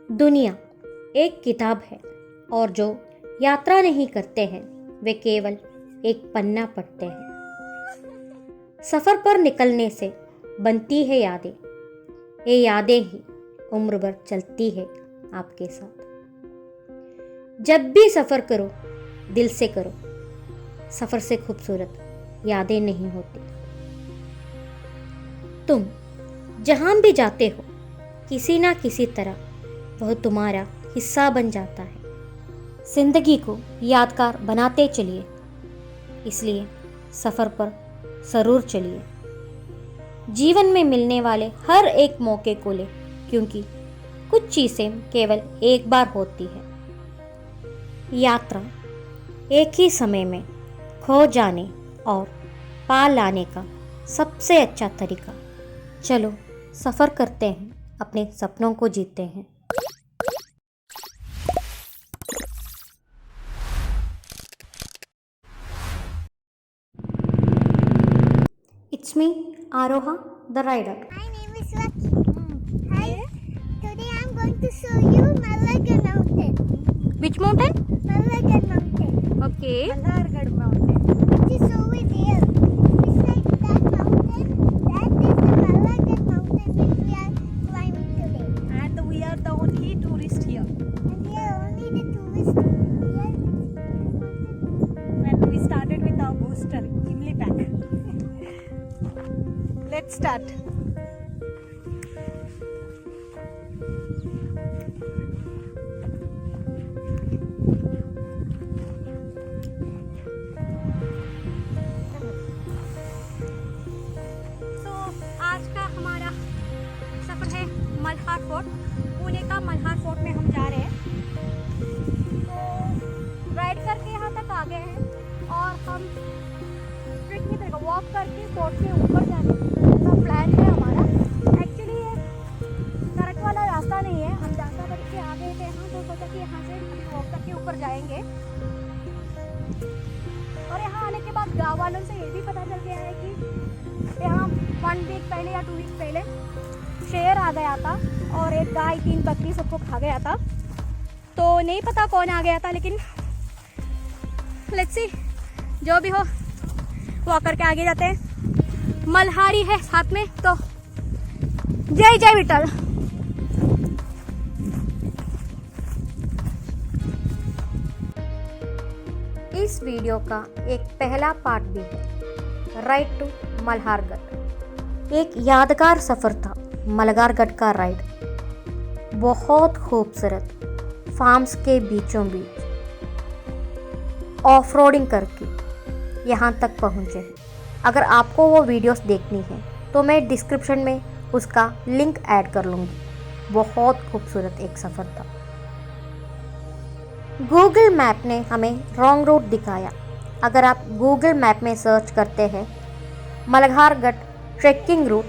दुनिया एक किताब है और जो यात्रा नहीं करते हैं वे केवल एक पन्ना पढ़ते हैं। सफ़र पर निकलने से बनती है यादें, ये यादें ही उम्र भर चलती है आपके साथ। जब भी सफ़र करो दिल से करो, सफ़र से खूबसूरत यादें नहीं होती। तुम जहाँ भी जाते हो किसी ना किसी तरह वह तुम्हारा हिस्सा बन जाता है। जिंदगी को यादगार बनाते चलिए, इसलिए सफ़र पर ज़रूर चलिए। जीवन में मिलने वाले हर एक मौके को ले, क्योंकि कुछ चीज़ें केवल एक बार होती है। यात्रा एक ही समय में खो जाने और पा लाने का सबसे अच्छा तरीका। चलो सफ़र करते हैं, अपने सपनों को जीते हैं। It's me, Aroha, the rider. My name is Lucky. Hi. Today I'm going to show you Malagar Mountain. Which mountain? Malagar Mountain. Okay. Malhargarh mountain. It is over there. Beside that mountain, that is the Malagar Mountain which we are climbing today. And we are the only tourist here. And we are only the tourists here. And we started with our booster, Imli pack. Let's start. आज का हमारा सफ़र है Malhar fort. Pune का Malhar fort में हम जा रहे हैं। तो राइड करके यहाँ तक आ गए हैं और हम ट्रिक नहीं करेंगे, वॉक करके फोर्ट के ऊपर जाने का प्लान है हमारा। एक्चुअली ये करेक्ट वाला रास्ता नहीं है, हम रास्ता करके आ गए थे यहाँ, तो सोचा कि यहाँ से हम वॉक करके ऊपर जाएंगे। और यहाँ आने के बाद गाँव वालों से ये भी पता चल गया है कि यहाँ 1 वीक पहले या 2 वीक पहले शेर आ गया था और एक गाय 3 बकरी सबको खा गया था। तो नहीं पता कौन आ गया था, लेकिन लेट्स सी, जो भी हो वॉक करके आगे जाते हैं। मल्हारी है साथ में, तो जय जय विठल। इस वीडियो का एक पहला पार्ट भी है, राइड टू मल्हारगढ़। एक यादगार सफ़र था मल्हारगढ़ का राइड। बहुत खूबसूरत फार्म्स के बीचों बीच ऑफ रोडिंग करके यहाँ तक पहुँचे हैं। अगर आपको वो वीडियोस देखनी है तो मैं डिस्क्रिप्शन में उसका लिंक ऐड कर लूँगी। बहुत खूबसूरत एक सफ़र था। गूगल मैप ने हमें रॉन्ग रूट दिखाया। अगर आप गूगल मैप में सर्च करते हैं मल्हारगढ़ ट्रैकिंग रूट,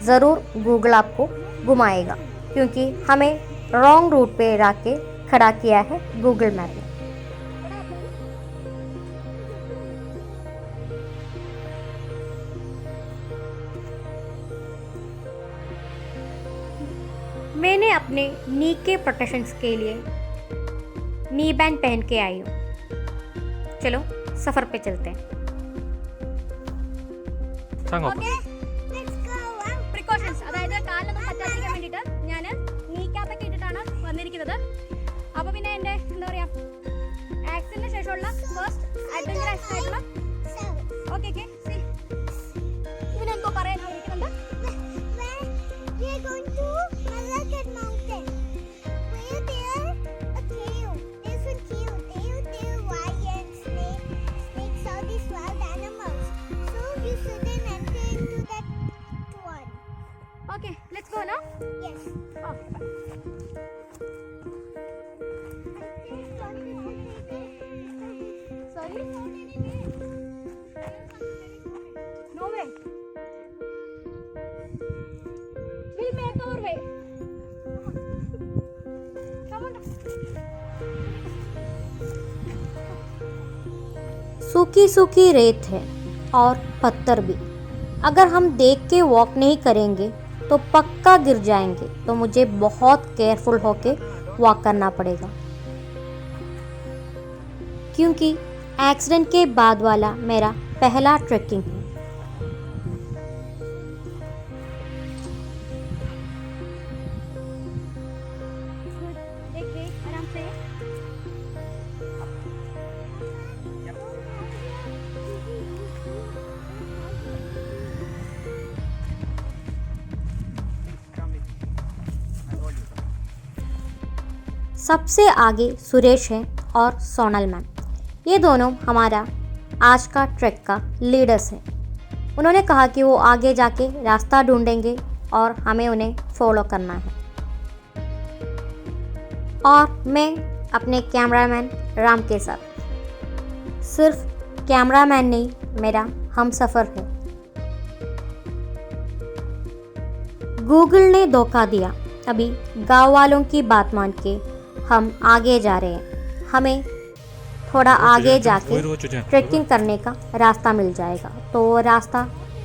ज़रूर गूगल आपको घुमाएगा, क्योंकि हमें रॉन्ग रूट पे लाके खड़ा किया है गूगल मैप ने। मैंने अपने नी के प्रोटेक्शंस के लिए नी बैंड पहन के आई हूँ। चलो सफ़र पे चलते हैं। Okay, let's go. പ്രിക്കോഷൻസ്, അതായത് കാലിനൊന്നും പറ്റാതിരിക്കാൻ വേണ്ടിയിട്ട് ഞാൻ നീ ക്യാപ്പൊക്കെ ഇട്ടിട്ടാണ് വന്നിരിക്കുന്നത്. അപ്പോൾ പിന്നെ എൻ്റെ എന്താ പറയുക, ആക്സിഡന്റിന് ശേഷമുള്ള ഫസ്റ്റ് അഡ്വഞ്ചറസ് ആയിട്ടുള്ള ഓക്കെ ഓക്കെ സി ഇതിനെന്തോ പറയാനായിരിക്കുന്നുണ്ട്. We are going to Malagar Mountain. Where there a cave. There's a cave. There lions, snakes, all these wild animals. So you shouldn't enter into that one. Okay let's go now. Yes. Okay bye. Sorry? No way. We'll make our way. Come on. सूखी सूखी रेत है और पत्थर भी। अगर हम देख के वॉक नहीं करेंगे तो पक्का गिर जाएंगे। तो मुझे बहुत केयरफुल होके वॉक करना पड़ेगा, क्योंकि एक्सीडेंट के बाद वाला मेरा पहला ट्रैकिंग है। आराम से। सबसे आगे सुरेश है और सोनल मैम। ये दोनों हमारा आज का ट्रैक का लीडर्स हैं। उन्होंने कहा कि वो आगे जाके रास्ता ढूंढेंगे और हमें उन्हें फॉलो करना है। और मैं अपने कैमरामैन राम के साथ। सिर्फ कैमरामैन नहीं, मेरा हमसफ़र है। गूगल ने धोखा दिया। अभी गांव वालों की बात मान के हम आगे जा रहे हैं। हमें थोड़ा आगे जाके ट्रैकिंग करने का रास्ता मिल जाएगा, तो वो रास्ता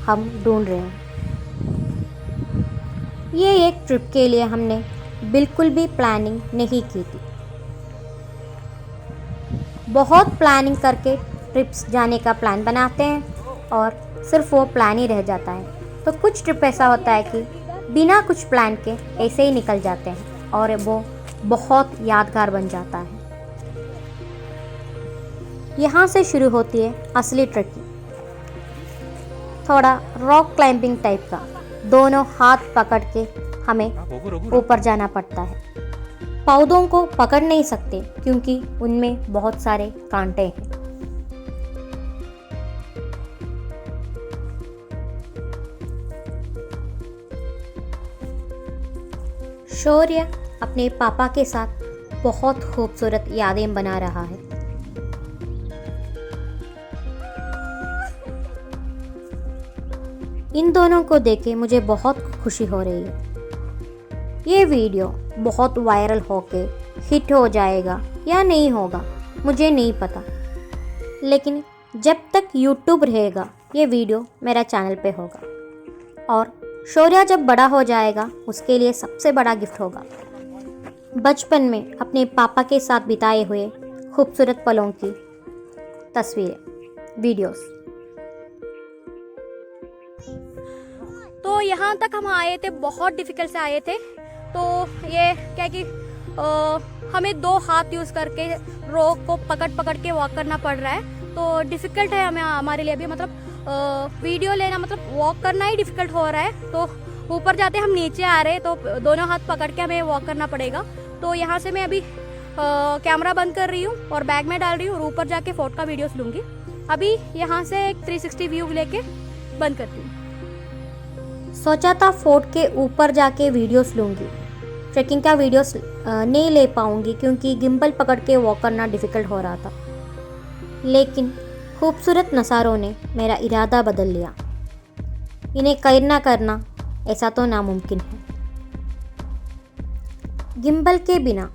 हम ढूंढ रहे हैं। ये एक ट्रिप के लिए हमने बिल्कुल भी प्लानिंग नहीं की थी। बहुत प्लानिंग करके ट्रिप्स जाने का प्लान बनाते हैं और सिर्फ वो प्लान ही रह जाता है। तो कुछ ट्रिप ऐसा होता है कि बिना कुछ प्लान के ऐसे ही निकल जाते हैं और वो बहुत यादगार बन जाता है। यहाँ से शुरू होती है असली ट्रैकिंग। थोड़ा रॉक क्लाइंबिंग टाइप का, दोनों हाथ पकड़ के हमें ऊपर जाना पड़ता है। पौधों को पकड़ नहीं सकते क्योंकि उनमें बहुत सारे कांटे हैं। शौर्य अपने पापा के साथ बहुत खूबसूरत यादें बना रहा है। इन दोनों को देखे मुझे बहुत खुशी हो रही है। ये वीडियो बहुत वायरल होके हिट हो जाएगा या नहीं होगा मुझे नहीं पता, लेकिन जब तक यूट्यूब रहेगा ये वीडियो मेरा चैनल पे होगा। और शौर्य जब बड़ा हो जाएगा उसके लिए सबसे बड़ा गिफ्ट होगा बचपन में अपने पापा के साथ बिताए हुए खूबसूरत पलों की तस्वीरें, वीडियोस। तो यहाँ तक हम आए थे, बहुत डिफ़िकल्ट से आए थे। तो ये क्या कि हमें 2 हाथ यूज़ करके रोप को पकड़ के वॉक करना पड़ रहा है। तो डिफ़िकल्ट है हमारे लिए भी, मतलब वीडियो लेना, मतलब वॉक करना ही डिफ़िकल्ट हो रहा है। तो ऊपर जाते हम नीचे आ रहे हैं, तो दोनों हाथ पकड़ के हमें वॉक करना पड़ेगा। तो यहाँ से मैं अभी कैमरा बंद कर रही हूँ और बैग में डाल रही हूँ और ऊपर जाके फोर्ट का वीडियोस लूँगी। अभी यहाँ से एक 360 व्यू लेके बंद करती हूँ। सोचा था फोर्ट के ऊपर जाके वीडियोस लूँगी, ट्रैकिंग का वीडियोस नहीं ले पाऊँगी क्योंकि गिम्बल पकड़ के वॉक करना डिफ़िकल्ट हो रहा था। लेकिन खूबसूरत नज़ारों ने मेरा इरादा बदल लिया। इन्हें करना करना ऐसा तो नामुमकिन है। गिम्बल के बिना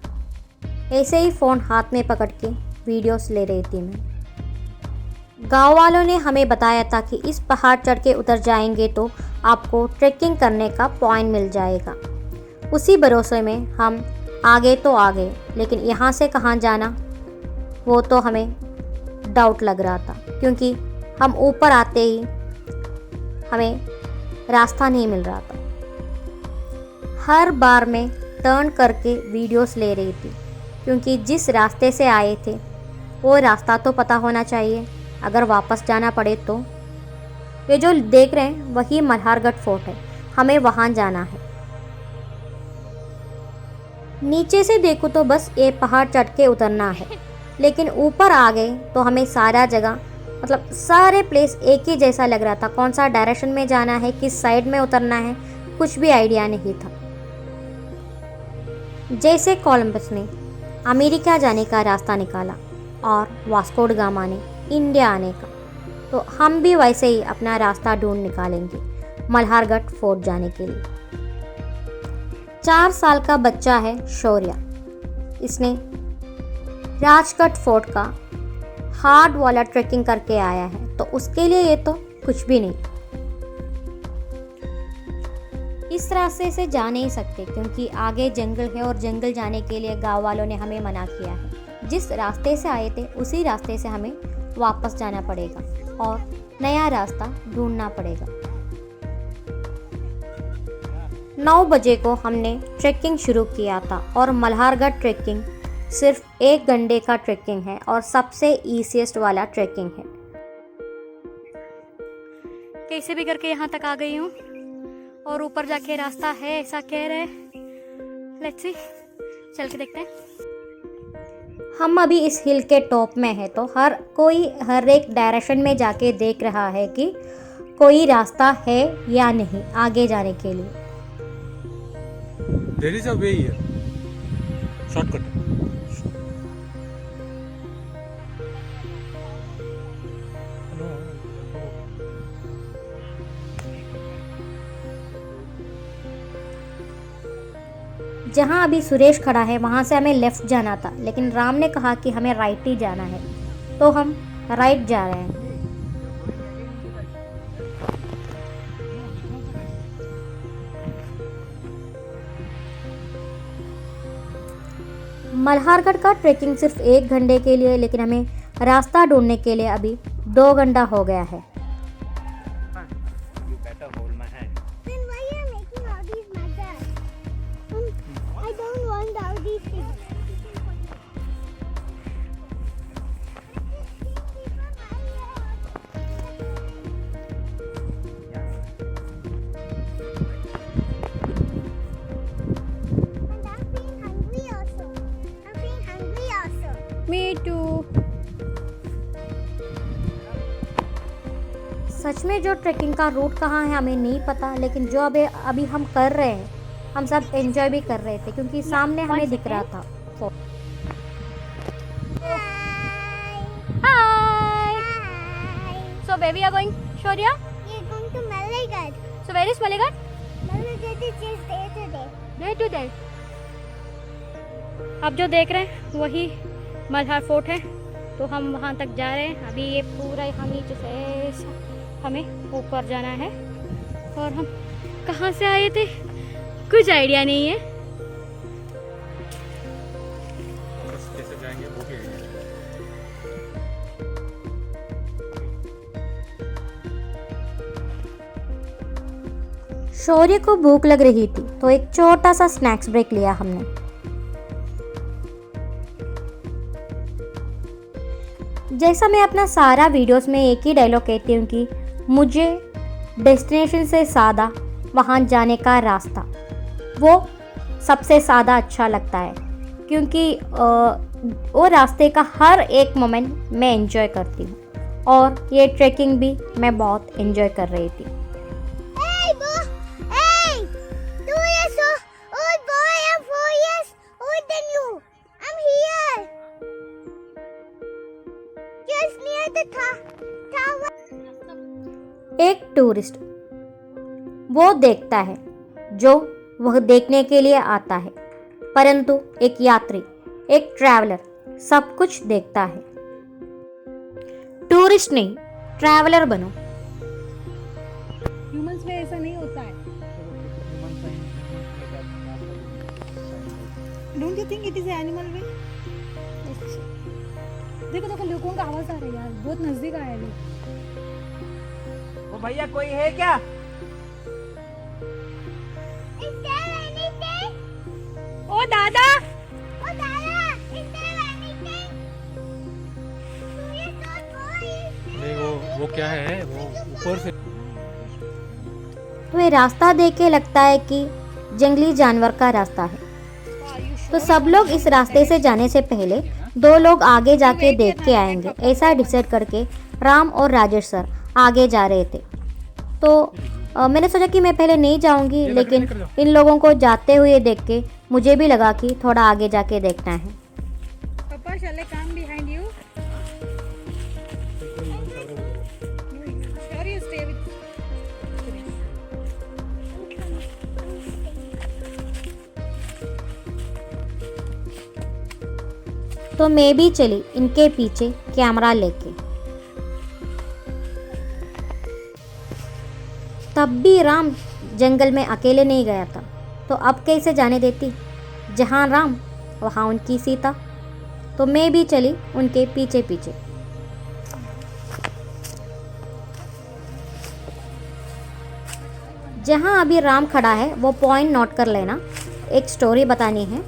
ऐसे ही फ़ोन हाथ में पकड़ के वीडियोस ले रही थी मैं। गांव वालों ने हमें बताया था कि इस पहाड़ चढ़ के उतर जाएंगे तो आपको ट्रैकिंग करने का पॉइंट मिल जाएगा। उसी भरोसे में हम आगे तो आ गए, लेकिन यहाँ से कहाँ जाना वो तो हमें डाउट लग रहा था, क्योंकि हम ऊपर आते ही हमें रास्ता नहीं मिल रहा था। हर बार मैं टर्न करके वीडियोस ले रही थी क्योंकि जिस रास्ते से आए थे वो रास्ता तो पता होना चाहिए अगर वापस जाना पड़े तो। ये जो देख रहे हैं वही मल्हारगढ़ फोर्ट है, हमें वहाँ जाना है। नीचे से देखो तो बस ये पहाड़ चढ़ के उतरना है, लेकिन ऊपर आ गए तो हमें सारा जगह, मतलब सारे प्लेस एक ही जैसा लग रहा था। कौन सा डायरेक्शन में जाना है, किस साइड में उतरना है, कुछ भी आइडिया नहीं था। जैसे कोलंबस ने अमेरिका जाने का रास्ता निकाला और वास्को ड गामा ने इंडिया आने का, तो हम भी वैसे ही अपना रास्ता ढूंढ निकालेंगे मल्हारगढ़ फोर्ट जाने के लिए। 4 साल का बच्चा है शौर्य। इसने राजगढ़ फोर्ट का हार्ड वाला ट्रैकिंग करके आया है, तो उसके लिए ये तो कुछ भी नहीं। इस रास्ते से जा नहीं सकते क्योंकि आगे जंगल है और जंगल जाने के लिए गांव वालों ने हमें मना किया है। जिस रास्ते से आए थे उसी रास्ते से हमें वापस जाना पड़ेगा और नया रास्ता ढूंढना पड़ेगा। 9 बजे को हमने ट्रैकिंग शुरू किया था और मल्हारगढ़ ट्रैकिंग सिर्फ 1 घंटे का ट्रैकिंग है और सबसे ईजीएस्ट वाला ट्रैकिंग है। कैसे भी करके यहाँ तक आ गई हूँ और ऊपर जाके रास्ता है ऐसा कह रहे। लेट्स सी, चल के देखते हैं। हम अभी इस हिल के टॉप में है तो हर कोई हर एक डायरेक्शन में जाके देख रहा है कि कोई रास्ता है या नहीं आगे जाने के लिए। There is a way here. Shortcut. जहाँ अभी सुरेश खड़ा है वहाँ से हमें लेफ्ट जाना था, लेकिन राम ने कहा कि हमें राइट ही जाना है तो हम राइट जा रहे हैं। मल्हारगढ़ का ट्रैकिंग सिर्फ 1 घंटे के लिए, लेकिन हमें रास्ता ढूंढने के लिए अभी 2 घंटा हो गया है। Then why you are making all these methods? I don't want all these things. And I'm feeling hungry also. I'm feeling hungry also. Me too. सच में जो ट्रैकिंग का रूट कहाँ है हमें नहीं पता, लेकिन जो अभी हम कर रहे हैं हम सब एंजॉय भी कर रहे थे क्योंकि सामने हमें दिख रहा था। हाय। Hi. So where we are going, Shaurya? We're going to Malaygad. So where is Maligarh? Malaygad is just there today. There to there. आप जो देख रहे हैं वही मल्हार फोर्ट है, तो हम वहाँ तक जा रहे हैं। अभी ये पूरा यहाँ नीचे से ऐसा हमें ऊपर जाना है और हम कहाँ से आए थे कुछ आइडिया नहीं है। कैसे जाएंगे वो भी है। शौर्य को भूख लग रही थी तो एक छोटा सा स्नैक्स ब्रेक लिया हमने। जैसा मैं अपना सारा वीडियोस में एक ही डायलॉग कहती हूँ कि मुझे डेस्टिनेशन से ज़्यादा वहाँ जाने का रास्ता वो सबसे ज़्यादा अच्छा लगता है, क्योंकि वो रास्ते का हर एक मोमेंट मैं एंजॉय करती हूँ और ये ट्रैकिंग भी मैं बहुत एंजॉय कर रही थी। Hey, boy! Hey! 2 years old boy, I'm 4 years older than you. I'm here. Just near the tower. एक टूरिस्ट वो देखता है जो वह देखने के लिए आता है, परंतु एक यात्री, एक ट्रैवलर सब कुछ देखता है। टूरिस्ट नहीं, ट्रैवलर बनो। ह्यूमंस में ऐसा नहीं होता है। Don't you think it is animal way? देखो देखो लोगों का आवाज आ रहा है यार, बहुत नजदीक आया है। ओ भैया कोई है क्या? Is there anything? ओ दादा, Oh, Dada! Is there anything? 2 years old boy. नहीं वो क्या है, वो ऊपर से तो ये रास्ता देख के लगता है कि जंगली जानवर का रास्ता है, तो सब लोग इस रास्ते से जाने से पहले 2 लोग आगे जाके देख के आएंगे, ऐसा डिसाइड करके राम और राजेश सर आगे जा रहे थे। तो मैंने सोचा कि मैं पहले नहीं जाऊंगी, लेकिन इन लोगों को जाते हुए देख के मुझे भी लगा कि थोड़ा आगे जाके देखना है। पापा shall I come behind you? Sure you stay with तो मैं भी चली इनके पीछे कैमरा लेके। तब भी राम जंगल में अकेले नहीं गया था, तो अब कैसे जाने देती? जहाँ राम वहाँ उनकी सीता। तो मैं भी चली उनके पीछे पीछे। जहाँ अभी राम खड़ा है वो पॉइंट नोट कर लेना, एक स्टोरी बतानी है।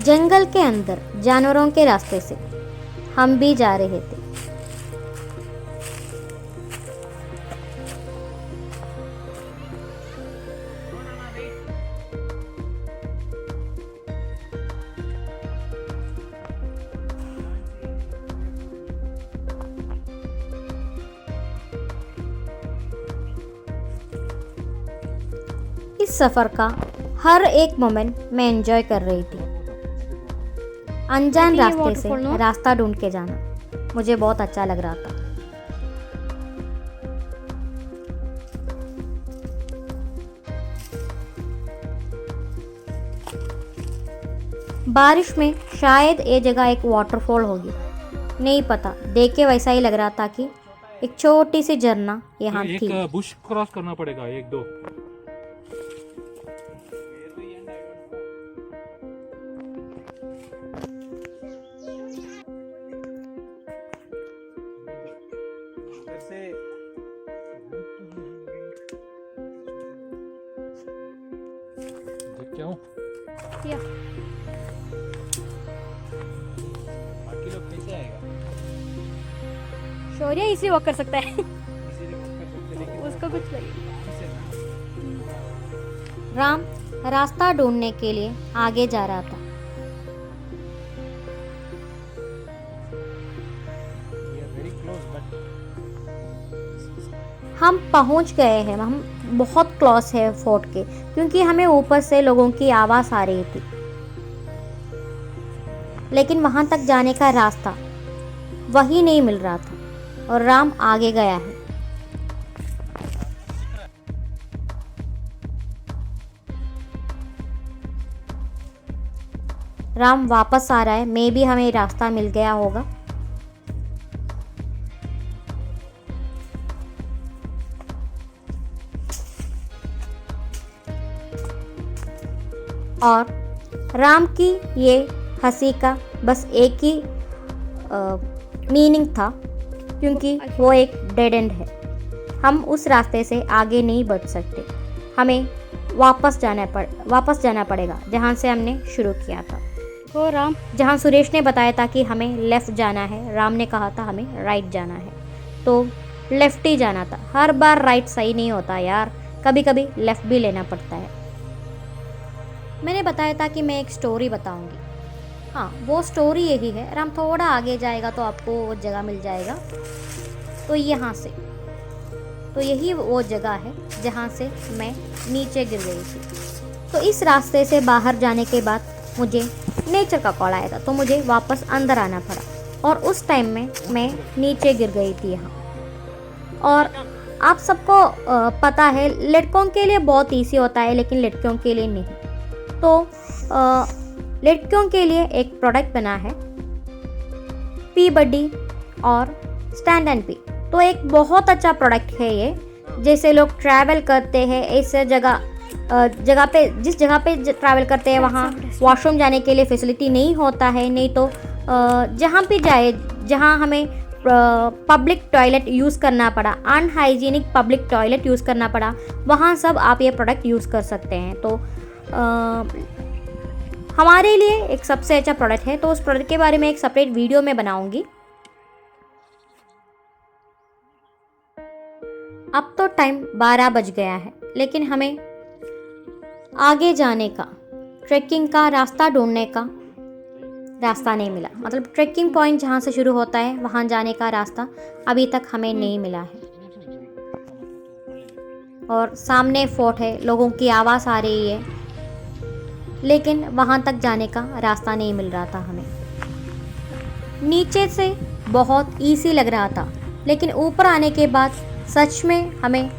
जंगल के अंदर जानवरों के रास्ते से हम भी जा रहे थे। इस सफ़र का हर एक मोमेंट मैं एंजॉय कर रही थी। अनजान रास्ते से रास्ता ढूंढ के जाना मुझे बहुत अच्छा लग रहा था। बारिश में शायद ये जगह एक वाटरफॉल होगी, नहीं पता, देख के वैसा ही लग रहा था कि एक छोटी सी झरना यहाँ थी। एक बुश क्रॉस करना पड़ेगा, 1-2। क्या हूँ? या बाकी लोग कैसे आएगा? शौर्य इसी वक्त कर सकता है। इसीलिए कर सकते, लेकिन उसको कुछ लगे। से ना राम रास्ता ढूंढने के लिए आगे जा रहा था। we are very close, but हम पहुंच गए हैं, हम बहुत क्लोज है फोर्ट के, क्योंकि हमें ऊपर से लोगों की आवाज़ आ रही थी। लेकिन वहां तक जाने का रास्ता वही नहीं मिल रहा था और राम आगे गया है। राम वापस आ रहा है, मे बी हमें रास्ता मिल गया होगा। और राम की ये हंसी का बस एक ही मीनिंग था, क्योंकि वो एक डेड एंड है। हम उस रास्ते से आगे नहीं बढ़ सकते, हमें वापस जाना पड़ेगा जहाँ से हमने शुरू किया था। ओ राम, जहाँ सुरेश ने बताया था कि हमें लेफ़्ट जाना है, राम ने कहा था हमें राइट जाना है, तो लेफ़्ट ही जाना था। हर बार राइट सही नहीं होता यार, कभी कभी लेफ़्ट भी लेना पड़ता है। मैंने बताया था कि मैं एक स्टोरी बताऊंगी। हाँ, वो स्टोरी यही है। राम थोड़ा आगे जाएगा तो आपको वो जगह मिल जाएगा। तो यहाँ से, तो यही वो जगह है जहाँ से मैं नीचे गिर गई थी। तो इस रास्ते से बाहर जाने के बाद मुझे नेचर का कॉल आया था, तो मुझे वापस अंदर आना पड़ा और उस टाइम में मैं नीचे गिर गई थी यहाँ। और आप सबको पता है लड़कों के लिए बहुत ईजी होता है, लेकिन लड़कियों के लिए नहीं। तो लड़कियों के लिए एक प्रोडक्ट बना है पी बडी और स्टैंड एंड पी। तो एक बहुत अच्छा प्रोडक्ट है ये। जैसे लोग ट्रैवल करते हैं ऐसे जगह पे, जिस जगह पे ट्रैवल करते हैं वहाँ वॉशरूम जाने के लिए फैसिलिटी नहीं होता है, नहीं तो जहाँ भी जाए जहाँ हमें पब्लिक टॉयलेट यूज़ करना पड़ा, अनहाइजीनिक पब्लिक टॉयलेट यूज़ करना पड़ा, वहाँ सब आप ये प्रोडक्ट यूज़ कर सकते हैं। तो हमारे लिए एक सबसे अच्छा प्रोडक्ट है, तो उस प्रोडक्ट के बारे में एक सेपरेट वीडियो में बनाऊंगी। अब तो टाइम 12 बज गया है, लेकिन हमें आगे जाने का, ट्रैकिंग का रास्ता ढूंढने का रास्ता नहीं मिला। मतलब ट्रैकिंग पॉइंट जहाँ से शुरू होता है वहाँ जाने का रास्ता अभी तक हमें नहीं मिला है। और सामने फोर्ट है, लोगों की आवाज़ आ रही है, लेकिन वहाँ तक जाने का रास्ता नहीं मिल रहा था हमें। नीचे से बहुत ईजी लग रहा था, लेकिन ऊपर आने के बाद सच में हमें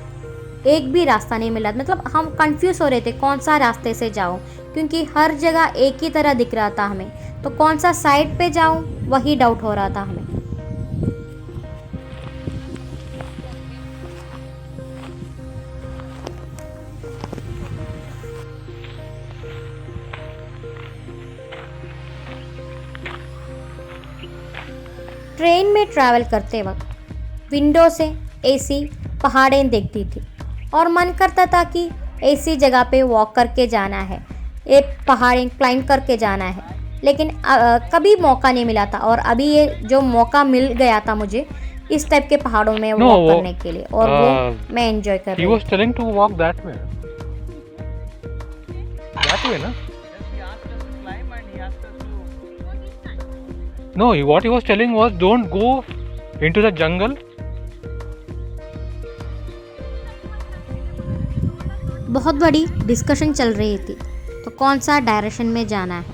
एक भी रास्ता नहीं मिला। मतलब हम कंफ्यूज हो रहे थे कौन सा रास्ते से जाऊं, क्योंकि हर जगह एक ही तरह दिख रहा था हमें। तो कौन सा साइड पे जाऊं वही डाउट हो रहा था हमें। ट्रेन में ट्रैवल करते वक्त विंडो से ऐसी पहाड़ें देखती थी और मन करता था कि ऐसी जगह पे वॉक करके जाना है, ये पहाड़ें क्लाइंब करके जाना है, लेकिन कभी मौका नहीं मिला था। और अभी ये जो मौका मिल गया था मुझे इस टाइप के पहाड़ों में वॉक करने के लिए, और वो मैं एंजॉय कर He रही हूँ। was telling to walk that way. That way, na? He asked us to climb and he asked us to. No, what he was telling was don't go into the jungle. बहुत बड़ी discussion चल रही थी तो कौन सा direction में जाना है।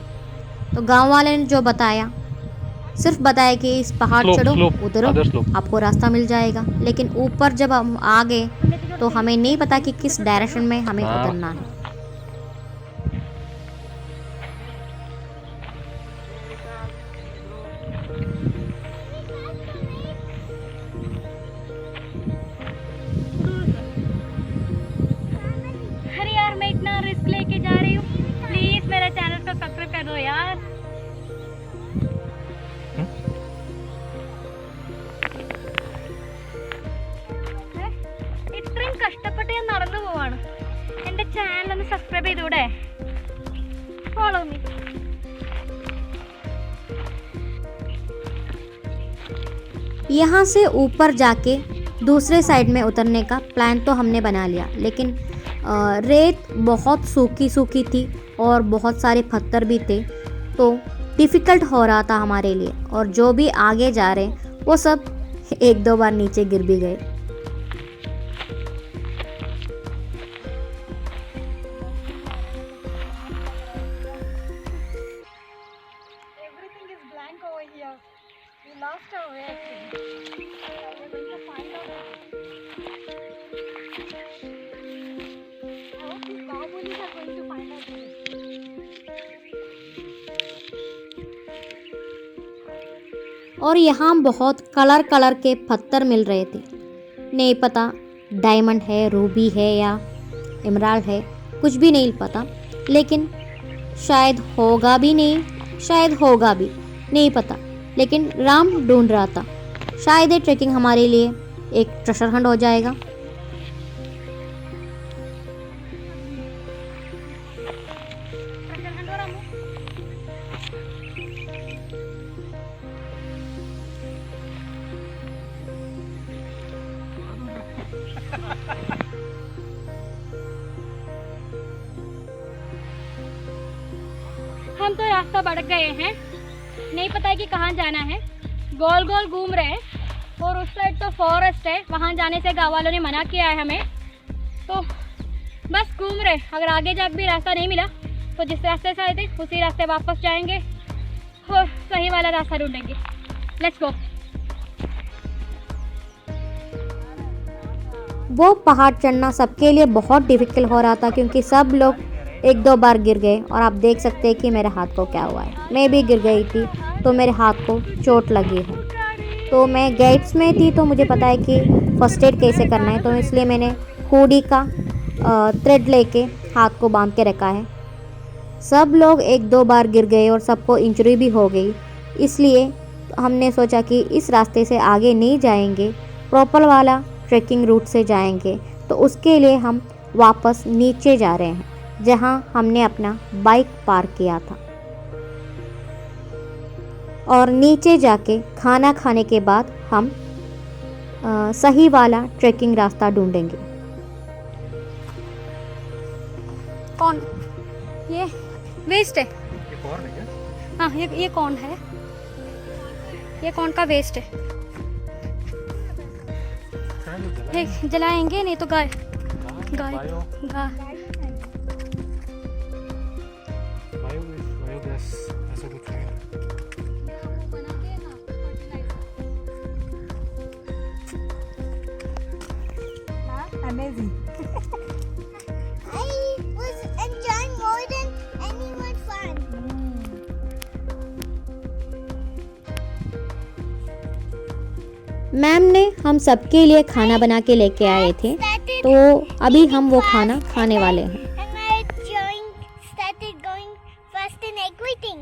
तो गांव वाले ने जो बताया, सिर्फ बताया कि इस पहाड़ Slope, चढ़ो, slope, उतरो, other slope. आपको रास्ता मिल जाएगा। लेकिन ऊपर जब हम आ गए तो हमें नहीं पता कि किस डायरेक्शन में हमें हाँ। उतरना है। अरे यार मैं इतना रिस्क लेके जा रही हूँ, प्लीज मेरे चैनल को सब्सक्राइब कर दो यार। ഇത്രയും കഷ്ടപ്പെട്ട് ഞാൻ നടന്നു പോവാണ്, എന്റെ ചാനൽ ഒന്ന് സബ്സ്ക്രൈബ് ചെയ്തൂടെ? Follow me. यहाँ से ऊपर जाके दूसरे साइड में उतरने का प्लान तो हमने बना लिया, लेकिन रेत बहुत सूखी सूखी थी और बहुत सारे पत्थर भी थे, तो डिफ़िकल्ट हो रहा था हमारे लिए। और जो भी आगे जा रहे वो सब एक दो बार नीचे गिर भी गए। Everything is blank over here. We lost our way. Actually. We're going to find out. I hope these cowboys are going to find out this. और यहाँ बहुत कलर कलर के पत्थर मिल रहे थे। नहीं पता डायमंड है, रूबी है या एमराल्ड है, कुछ भी नहीं पता। लेकिन शायद होगा भी नहीं, शायद होगा भी नहीं पता। लेकिन राम ढूंढ रहा था, शायद ये ट्रैकिंग हमारे लिए एक ट्रेजर हंट हो जाएगा। हम तो रास्ता भटक गए हैं, नहीं पता है कि कहाँ जाना है, गोल गोल घूम रहे हैं। और उस साइड तो फॉरेस्ट है, वहाँ जाने से गाँव वालों ने मना किया है हमें, तो बस घूम रहे। अगर आगे जा भी रास्ता नहीं मिला तो जिस रास्ते से आए थे उसी रास्ते वापस जाएंगे और सही वाला रास्ता ढूंढेंगे। Let's go. वो पहाड़ चढ़ना सबके लिए बहुत डिफ़िकल्ट हो रहा था, क्योंकि सब लोग एक दो बार गिर गए। और आप देख सकते हैं कि मेरे हाथ को क्या हुआ है। मैं भी गिर गई थी तो मेरे हाथ को चोट लगी है। तो मैं गाइड्स में थी तो मुझे पता है कि फर्स्ट एड कैसे करना है, तो इसलिए मैंने हुडी का थ्रेड लेके हाथ को बांध के रखा है। सब लोग एक दो बार गिर गए और सबको इंजरी भी हो गई, इसलिए हमने सोचा कि इस रास्ते से आगे नहीं जाएंगे, प्रॉपर वाला ट्रैकिंग रूट से जाएंगे। तो उसके लिए हम वापस नीचे जा रहे हैं जहां हमने अपना बाइक पार्क किया था। और नीचे जाके खाना खाने के बाद हम सही वाला ट्रैकिंग रास्ता ढूंढेंगे। कौन ये वेस्ट है? ये कौन है क्या? हाँ ये कौन है? ये कौन का वेस्ट है? ये जलाएंगे नहीं तो गाय गाय गाय बायोगैस ऐसा कुछ है। Amazing. I was enjoying more than anyone fun. Ma'am ने हम सबके लिए खाना बना के लेके आए थे, तो अभी हम वो खाना खाने वाले हैं। And my started going fast in everything.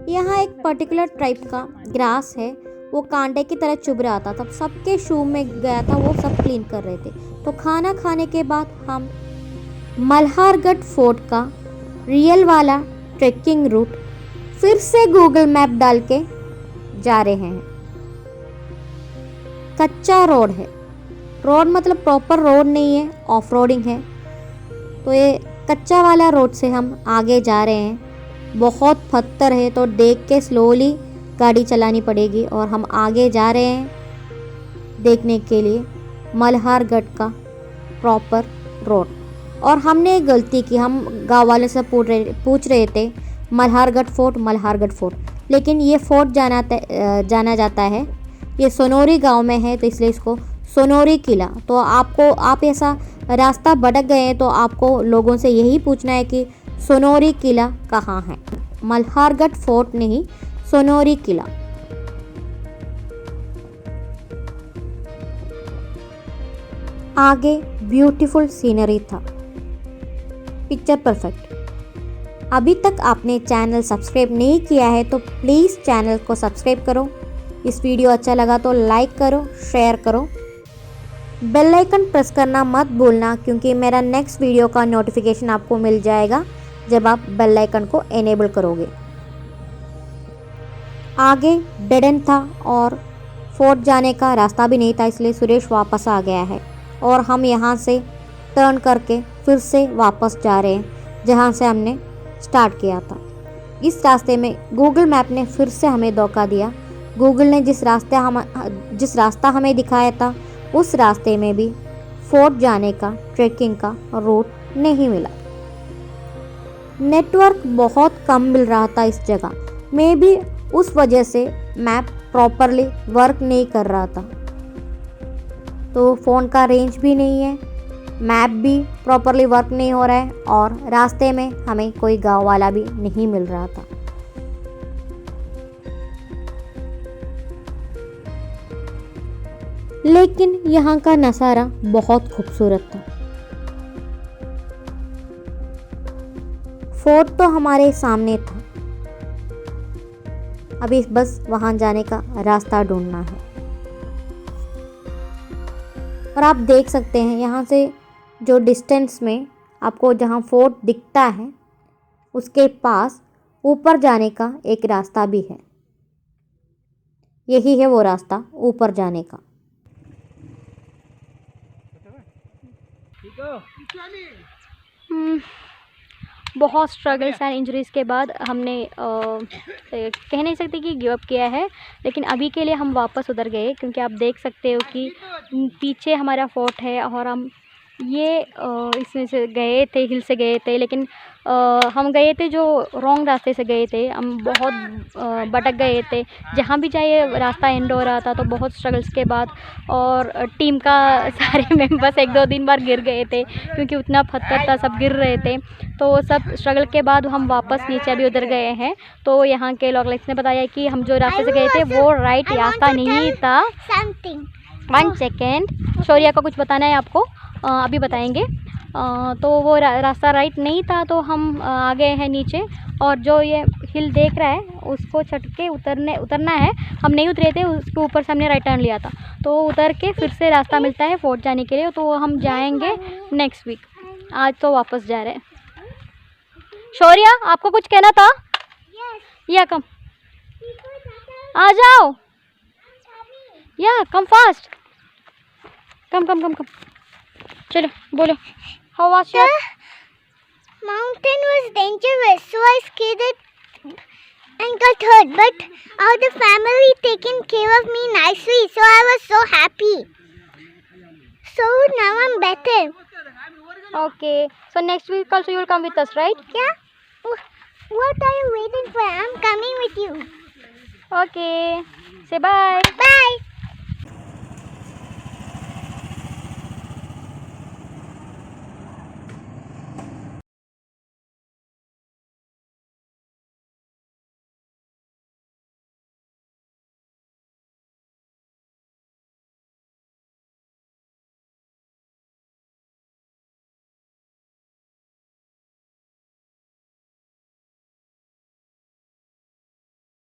यहाँ एक पर्टिकुलर टाइप का ग्रास है, वो कांटे की तरह चुभ रहा था। तब सबके शू में गया था, वो सब क्लीन कर रहे थे। तो खाना खाने के बाद हम मल्हारगढ़ फोर्ट का रियल वाला ट्रेकिंग रूट फिर से गूगल मैप डाल के जा रहे हैं। कच्चा रोड है, रोड मतलब प्रॉपर रोड नहीं है, ऑफ रोडिंग है। तो ये कच्चा वाला रोड से हम आगे जा रहे हैं। बहुत पत्थर है तो देख के स्लोली गाड़ी चलानी पड़ेगी। और हम आगे जा रहे हैं देखने के लिए मल्हारगढ़ का प्रॉपर रोड। और हमने एक गलती की, हम गाँव वाले से पूछ रहे थे मल्हारगढ़ फोर्ट, लेकिन ये फोर्ट जाना जाता है, ये सोनोरी गांव में है, तो इसलिए इसको सोनोरी किला। तो आप ऐसा रास्ता भटक गए हैं तो आपको लोगों से यही पूछना है कि सोनोरी किला कहाँ है। मल्हारगढ़ फोर्ट नहीं, सोनोरी किला। आगे ब्यूटीफुल सीनरी था, पिक्चर परफेक्ट। अभी तक आपने चैनल सब्सक्राइब नहीं किया है तो प्लीज़ चैनल को सब्सक्राइब करो। इस वीडियो अच्छा लगा तो लाइक करो, शेयर करो, बेल आइकन प्रेस करना मत भूलना, क्योंकि मेरा नेक्स्ट वीडियो का नोटिफिकेशन आपको मिल जाएगा जब आप बेल आइकन को एनेबल करोगे। आगे डेड एंड था और फोर्ट जाने का रास्ता भी नहीं था, इसलिए सुरेश वापस आ गया है और हम यहाँ से टर्न करके फिर से वापस जा रहे हैं जहाँ से हमने स्टार्ट किया था। इस रास्ते में गूगल मैप ने फिर से हमें धोखा दिया। गूगल ने जिस रास्ता हमें दिखाया था उस रास्ते में भी फोर्ट जाने का ट्रैकिंग का रूट नहीं मिला। नेटवर्क बहुत कम मिल रहा था इस जगह, मे भी उस वजह से मैप प्रॉपरली वर्क नहीं कर रहा था। तो फ़ोन का रेंज भी नहीं है, मैप भी प्रॉपरली वर्क नहीं हो रहा है और रास्ते में हमें कोई गांव वाला भी नहीं मिल रहा था। लेकिन यहाँ का नज़ारा बहुत खूबसूरत था। फोर्ट तो हमारे सामने था, अभी बस वहाँ जाने का रास्ता ढूंढना है। और आप देख सकते हैं यहाँ से जो डिस्टेंस में आपको जहाँ फोर्ट दिखता है उसके पास ऊपर जाने का एक रास्ता भी है। यही है वो रास्ता ऊपर जाने का। बहुत स्ट्रगल्स एंड इंजरीज़ के बाद हमने कह नहीं सकते कि गिव अप किया है, लेकिन अभी के लिए हम वापस उधर गए, क्योंकि आप देख सकते हो कि पीछे हमारा फोर्ट है और हम ये इसमें से गए थे, हिल से गए थे, लेकिन हम गए थे जो रॉन्ग रास्ते से गए थे। हम बहुत भटक गए थे, जहाँ भी जाए रास्ता एंड हो रहा था। तो बहुत स्ट्रगल्स के बाद और टीम का सारे मेंबर्स 1-2 दिन बार गिर गए थे, क्योंकि उतना पत्थर था, सब गिर रहे थे। तो सब स्ट्रगल के बाद हम वापस नीचे अभी उधर गए हैं। तो यहाँ के लोग ने बताया कि हम जो रास्ते से गए थे वो राइट रास्ता नहीं था। 1 सेकेंड, शौर्या को कुछ बताना है आपको, अभी बताएंगे। तो वो रास्ता राइट नहीं था, तो हम आ गए हैं नीचे। और जो ये हिल देख रहा है उसको चढ़ के उतरना है। हम नहीं उतरे थे, उसके ऊपर से हमने राइट टर्न लिया था। तो उतर के फिर से रास्ता मिलता है फोर्ट जाने के लिए। तो हम जाएंगे नेक्स्ट वीक, आज तो वापस जा रहे हैं। शौर्या, आपको कुछ कहना था? या कम आ जाओ, या कम फास्ट, कम चलो बोलो। How was your? Mountain was dangerous, so I skated and got hurt. But all the family taken care of me nicely, so I was so happy. So now I'm better. Okay, so next week also you will come with us, right? Yeah. What are you waiting for? I'm coming with you. Okay, say bye. Bye.